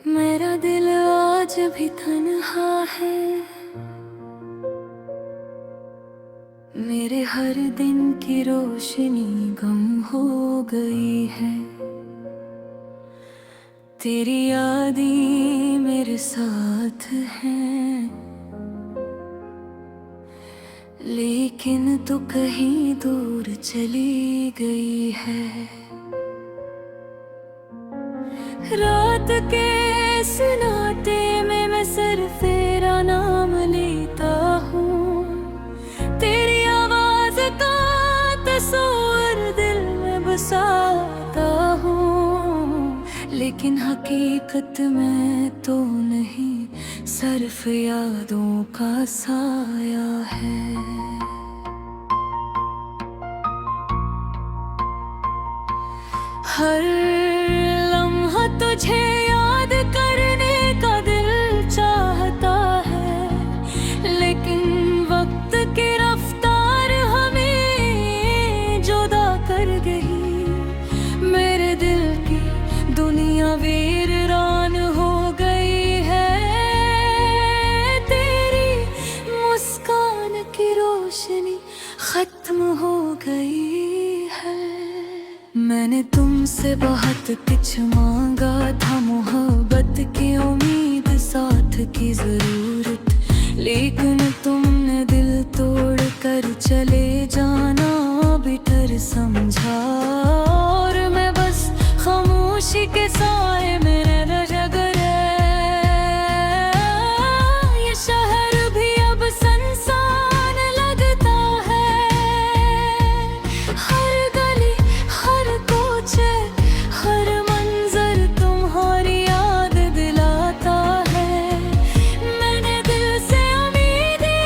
मेरा दिल आज भी तन्हा है। मेरे हर दिन की रोशनी गम हो गई है। तेरी यादें मेरे साथ हैं, लेकिन तू कहीं दूर चली गई है। रात के सन्नाटे में मैं सिर्फ तेरा नाम लेता हूँ। तेरी आवाज का तस्वीर दिल में बसाता हूँ, लेकिन हकीकत में तो नहीं, सिर्फ यादों का साया है। हर लम्हा तुझे याद करने का दिल चाहता है, लेकिन वक्त की रफ्तार हमें जुदा कर गई। मेरे दिल की दुनिया वीरान हो गई है। तेरी मुस्कान की रोशनी खत्म हो गई है। मैंने तुमसे बहुत कुछ मांगा था, मोहब्बत की उम्मीद, साथ की जरूरत, लेकिन तुमने दिल तोड़ कर चले जाना बिटर समझा। और मैं बस खामोशी के साए में रह गया। ये शहर भी अब सुनसान लगता है। हर गली, हर कोचे, हर मंजर तुम्हारी याद दिलाता है। मैंने दिल से उम्मीदें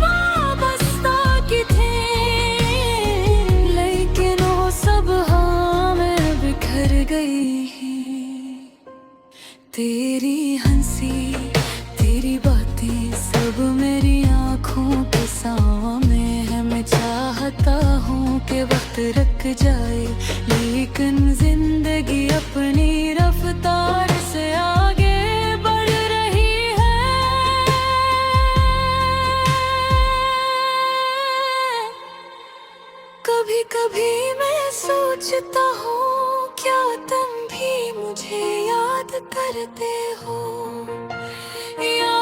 वाबस्ता की थी, लेकिन वो सब हाँ मैं बिखर गई। तेरी हंसी, तेरी बातें सब मेरी आँखों के सामने है। मैं चाहता हूँ कि वक्त रुक जाए, लेकिन जिंदगी अपनी रफ्तार से आगे बढ़ रही है। कभी कभी मैं सोचता हूँ, क्या तुम भी मुझे याद करते हो, या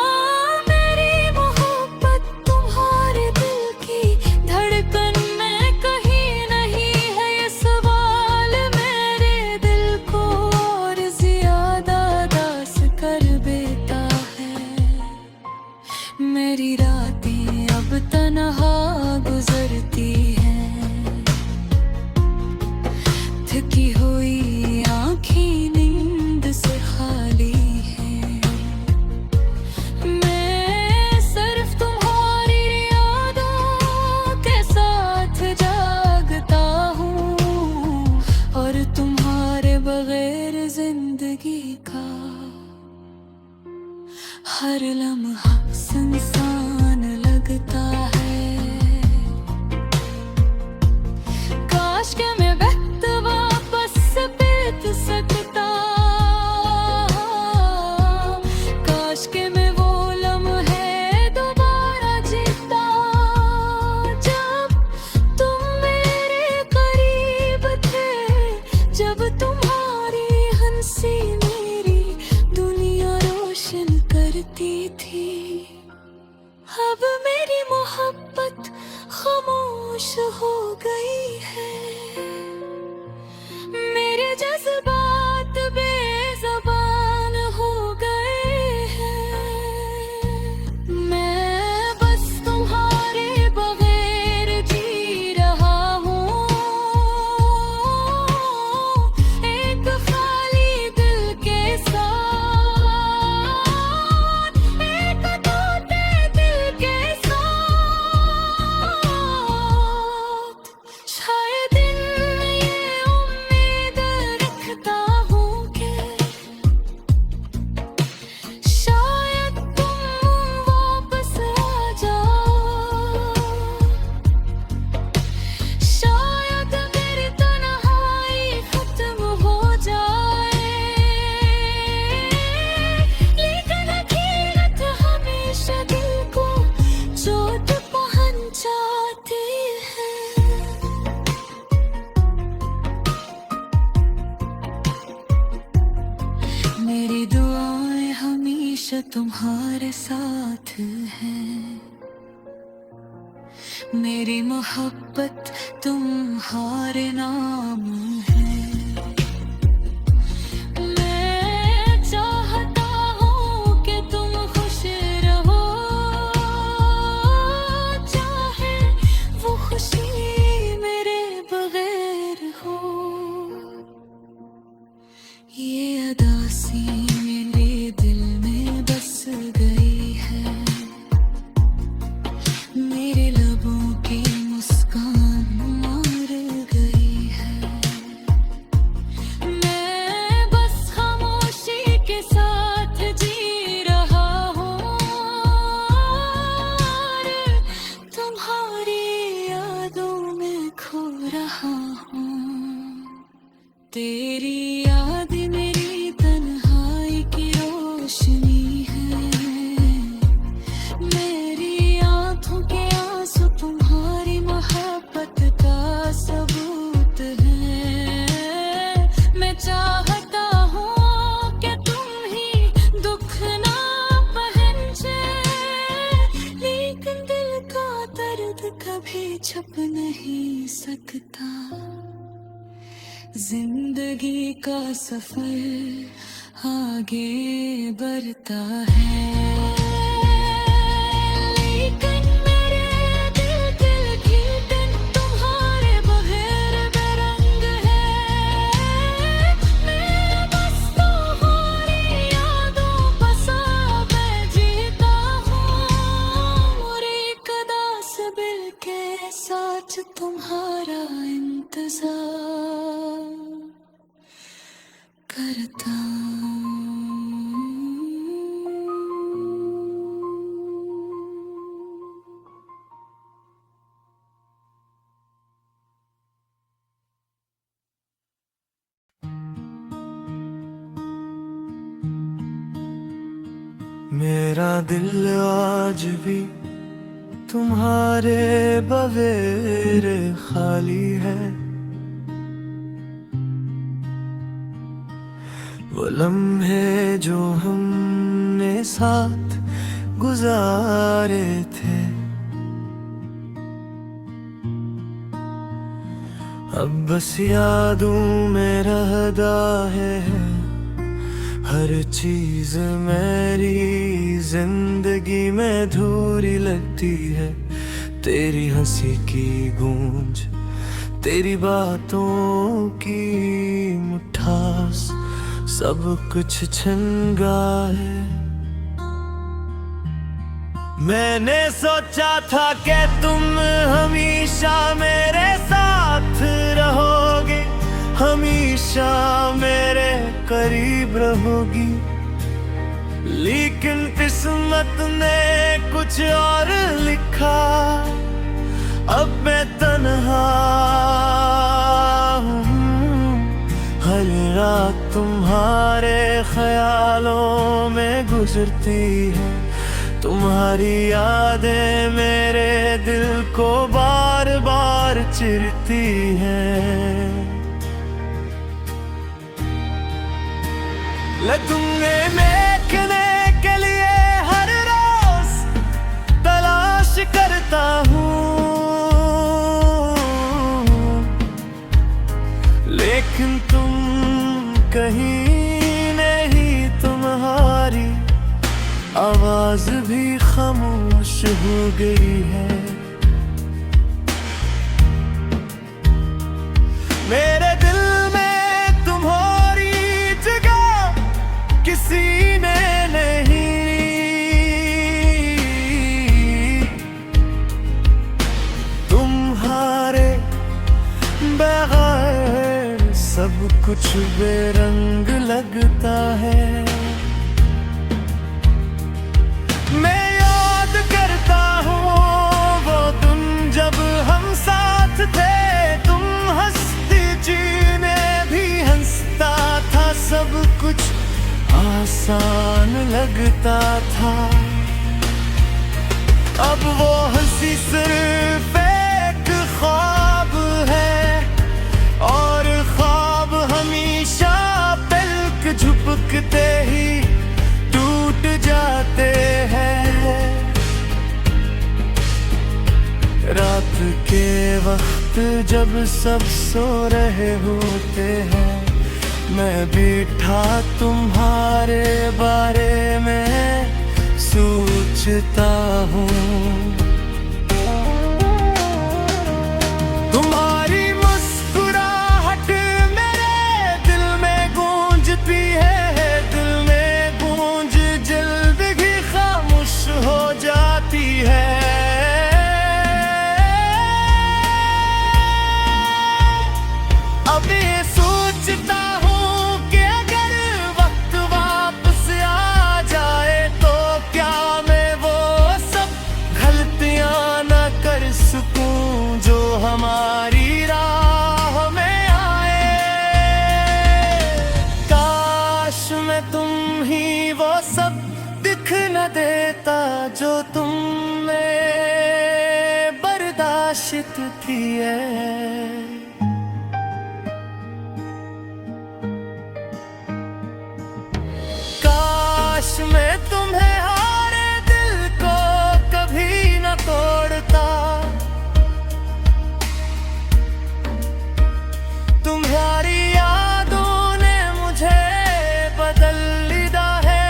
मेरी मोहब्बत तुम्हारे दिल की धड़कन में कहीं नहीं है। ये सवाल मेरे दिल को और ज्यादा दास कर देता है। मेरी रातें अब तन्हा गुजरती हैं, थकी हुई आँखें नींद से खाली हैं। मैं सिर्फ तुम्हारी यादों के साथ जागता हूँ, और तुम्हारे बगैर जिंदगी का हर लम्हा सुनसान लगता है। काश के मैं वक्त वापस बीत सकता, काश के मैं वो लम्हे दोबारा जीता, जब तुम मेरे करीब थे, जब तुम्हारी हंसी मेरी दुनिया रोशन करती थी। अब मेरी मोहब्बत मेरी दुआएं हमेशा तुम्हारे साथ हैं, मेरी मोहब्बत तुम्हारे नाम है। मैं चाहता हूँ कि तुम खुश रहो, चाहे वो खुशी मेरे बगैर हो। ये अदा सी मेरे दिल में बस गई है, मेरे लबों की मुस्कान मार गई है। मैं बस खामोशी के साथ जी रहा हूँ, तुम्हारी यादों में खो रहा हूँ। तेरी याद मेरी तन्हाई की रोशनी है, मेरी आंखों के आंसू तुम्हारी मोहब्बत का सबूत है। मैं चाहता हूँ कि तुम ही दुख ना पहनचे, लेकिन दिल का दर्द कभी छुप नहीं सकता। जिंदगी का सफर आगे बढ़ता है, लेकिन मेरे दिल की दिन तुम्हारे बगैर बेरंग है। मैं बस तुम्हारी यादों पर मैं जीता हूँ, और एक अदा से बिल के साथ तुम्हारा इंतजार करता हूँ। मेरा दिल आज भी तुम्हारे बगैर खाली है। वो लम्हे जो हमने साथ गुजारे थे, अब बस यादों में रहता है। हर चीज मेरी जिंदगी में अधूरी लगती है। तेरी हंसी की गूंज, तेरी बातों की मिठास, सब कुछ छिन गया है। मैंने सोचा था कि तुम हमेशा मेरे साथ रहोगे, हमेशा मेरे करीब रहोगी, लेकिन किस्मत ने कुछ और लिखा। अब मैं तन्हा हूँ, हर रात तुम्हारे ख्यालों में गुजरती है। तुम्हारी यादें मेरे दिल को बार बार चिरती हैं। तुम्हें देखने के लिए हर रोज तलाश करता हूँ, लेकिन तुम कहीं नहीं, तुम्हारी आवाज भी खामोश हो गई है। मेरे दिल में तुम्हारी जगह किसी ने नहीं, तुम्हारे बगैर सब कुछ बेरंग लगता है। मैं याद करता हूँ वो दिन जब हम साथ थे, तुम हंसती जीने भी हंसता था, सब कुछ आसान लगता था। अब वो हंसी सिर्फ एक ख्वाब है, और ख्वाब हमेशा पलक झपकते वक्त जब सब सो रहे होते हैं, मैं बैठा तुम्हारे बारे में सोचता हूँ। तुम्हारी मुस्कुराहट मेरे दिल में गूंजती है, दिल में गूंज जिंदगी खामोश हो जाती है। अब ये सोचता हूँ कि अगर वक्त वापस आ जाए तो क्या मैं वो सब गलतियाँ न कर सकूं जो हमारी राह में आए। काश मैं तुम ही वो सब दिख न देता जो तुम में बर्दाश्त थी है। काश मैं तुम्हें हारे दिल को कभी न तोड़ता, तुम्हारी यादों ने मुझे बदल लिया है।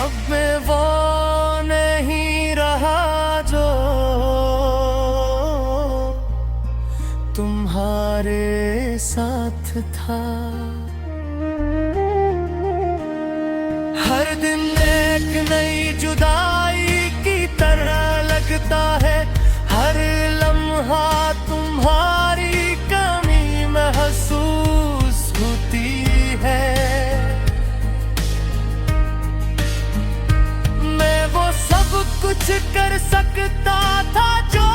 अब मैं वो नहीं रहा जो तुम्हारे साथ था। हर दिन एक नई जुदाई की तरह लगता है, हर लम्हा तुम्हारी कमी महसूस होती है। मैं वो सब कुछ कर सकता था जो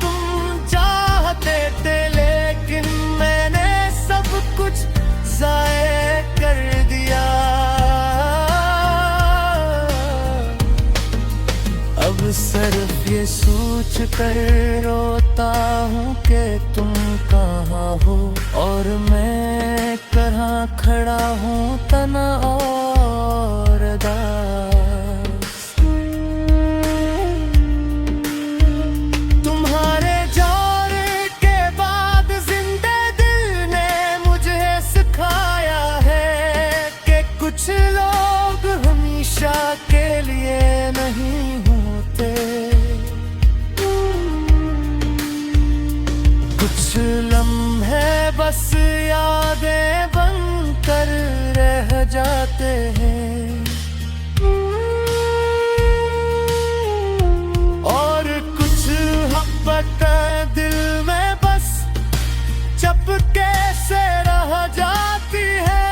तुम चाहते थे, लेकिन मैंने सब कुछ ज़ाया कर दिया। अब सिर्फ ये सोच कर रोता हूँ कि तुम कहाँ हो और मैं कहाँ खड़ा हूँ तना और दास। तुम्हारे जाने के बाद जिंदे दिल ने मुझे सिखाया है कि कुछ लोग हमेशा के लिए नहीं होते, कुछ लम्हे बस यादें बनकर रह जाते हैं। और कुछ मोहब्बत दिल में बस चपके से रह जाती है।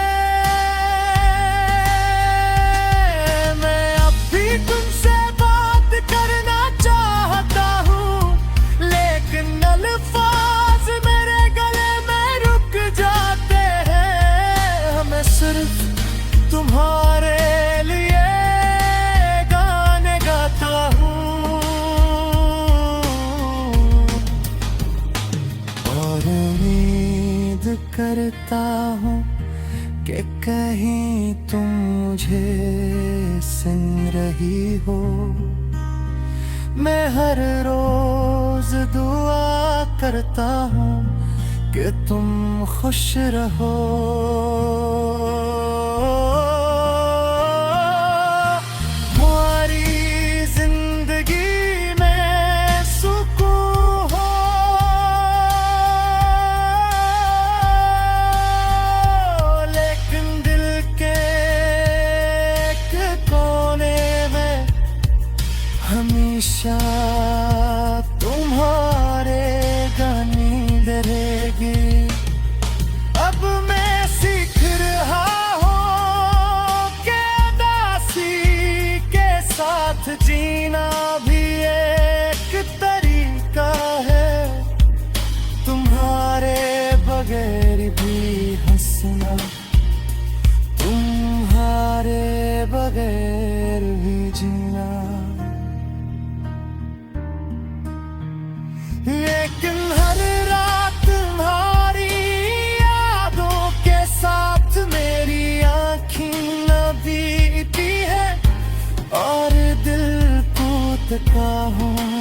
मैं अब भी तुमसे बात करना चाहता हूँ, लेकिन अल्फाज मेरे गले में रुक जाते हैं। मैं सिर्फ तुम्हारे लिए गाने गाता हूँ और उम्मीद करता हूँ कि कहीं तुम मुझे सुन रही हो। मैं हर रोज दुआ करता हूँ कि तुम खुश रहो। हमारी जिंदगी में सुकून हो, लेकिन दिल के एक कोने में हमेशा तुम्हारे गाने रहेगी। अब मैं सीख रहा हूँ कि उदासी के साथ जीना भी एक तरीका है, तुम्हारे बगैर भी हंसना, तुम्हारे बगैर भी जीना। लेकिन हर रात तुम्हारी यादों के साथ मेरी आँखें न बीती है और दिल को थका हूँ।